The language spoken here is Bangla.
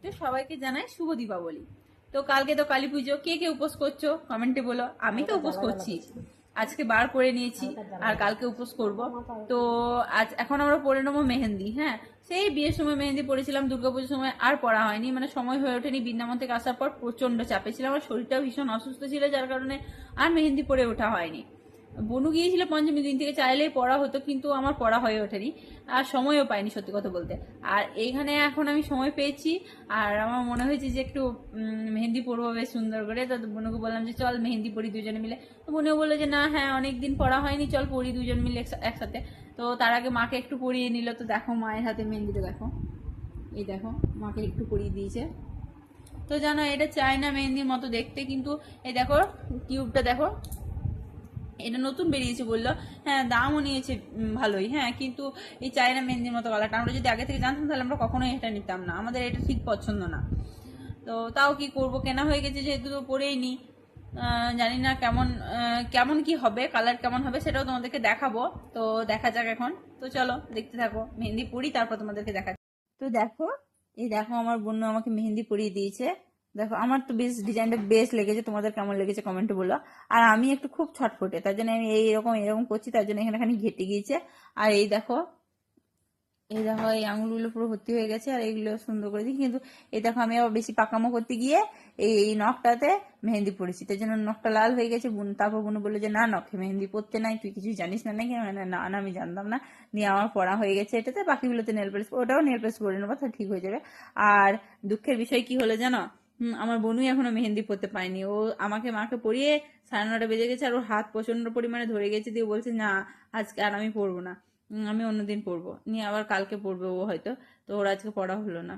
তো সবাইকে জানাই শুভ দীপাবলি। তো কালকে তো কালী পুজো, কে কে উপোস করছো কমেন্টে বলো। আমি তো উপোস করছি, আজকে বার করে নিয়েছি আর কালকে উপোস করব। তো আজ এখন আমরা পড়ে নেবো মেহেন্দি। হ্যাঁ, সেই বিয়ের সময় মেহেন্দি পড়েছিলাম, দুর্গাপুজোর সময় আর পড়া হয়নি, মানে সময় হয়ে ওঠেনি। বৃন্দাবন থেকে আসার পর প্রচন্ড চাপে ছিলাম, আমার শরীরটাও ভীষণ অসুস্থ ছিল, যার কারণে আর মেহেন্দি পরে ওঠা হয়নি। বনু গিয়েছিল পঞ্চমী দিন থেকে, চাইলেই পড়া হতো, কিন্তু আমার পড়া হয়ে ওঠেনি আর সময়ও পাইনি সত্যি কথা বলতে। আর এইখানে এখন আমি সময় পেয়েছি আর আমার মনে হয়েছে যে একটু মেহেন্দি পরবো বেশ সুন্দর করে। তো বনুকে বললাম যে চল মেহেন্দি পরি দুজনে মিলে। তো বনুও বললো যে না, হ্যাঁ অনেকদিন পড়া হয়নি, চল পরি দুজন মিলে একসাথে। তো তার আগে মাকে একটু পরিয়ে নিল। তো দেখো মায়ের হাতে মেহেন্দিটা দেখো, এই দেখো মাকে একটু পরিয়ে দিয়েছে। তো জানো এটা চায়না মেহেন্দির মতো দেখতে, কিন্তু এই দেখো টিউবটা দেখো, এটা নতুন বেরিয়েছে বললো। হ্যাঁ দামও নিয়েছে ভালোই, হ্যাঁ কিন্তু এই চায়না মেহেন্দির মতো কালারটা আমরা যদি আগে থেকে জানতাম তাহলে আমরা কখনোই এটা নিতাম না, আমাদের এটা ঠিক পছন্দ না। তো তাও কি করব, কেনা হয়ে গেছে যেহেতু, তো পরেই নি। জানি না কেমন কেমন কি হবে, কালার কেমন হবে সেটাও তোমাদেরকে দেখাবো। তো দেখা যাক এখন। তো চলো দেখতে থাকো, মেহেন্দি পরি তারপর তোমাদেরকে দেখা। তো দেখো, এই দেখো আমার বোন আমাকে মেহেন্দি পরিয়ে দিয়েছে। দেখো আমার তো বেশ ডিজাইনটা বেশ লেগেছে, তোমাদের কেমন লেগেছে কমেন্টে বলো। আর আমি একটু খুব ছটফটে, তার জন্য আমি এইরকম এরকম করছি, তার জন্য এখানে খানি ঘেটে গিয়েছে। আর এই দেখো, এই দেখো এই আঙুলগুলো পুরো ভর্তি হয়ে গেছে আর এইগুলো সুন্দর করে দিই। কিন্তু এই দেখো আমি আবার বেশি পাকামো করতে গিয়ে এই নখটাতে মেহেন্দি পড়েছি, তার জন্য নখটা লাল হয়ে গেছে। তারপর বোন বললো যে না, নখে মেহেন্দি পড়তে নাই, তুই কিছু জানিস না নাকি? মানে না না, আমি জানতাম না। নিয়ে আমার পড়া হয়ে গেছে এটাতে, বাকিগুলোতে নেল পালিশ, ওটাও নেল পালিশ করে নেবো, তাহলে ঠিক হয়ে যাবে। আর দুঃখের বিষয় কি হলো জানো, আমার বোনই এখনো মেহেন্দি পড়তে পায়নি। ও আমাকে মাকে পরিয়ে 9:30 বেজে গেছে আর ওর হাত প্রচন্ড পরিমাণে ধরে গেছে, দিয়ে বলছে না আজকে আর আমি পরবো না, আমি অন্যদিন পড়বো, নিয়ে আবার কালকে পড়বে ও হয়তো। তো ওর আজকে পড়া হলো না।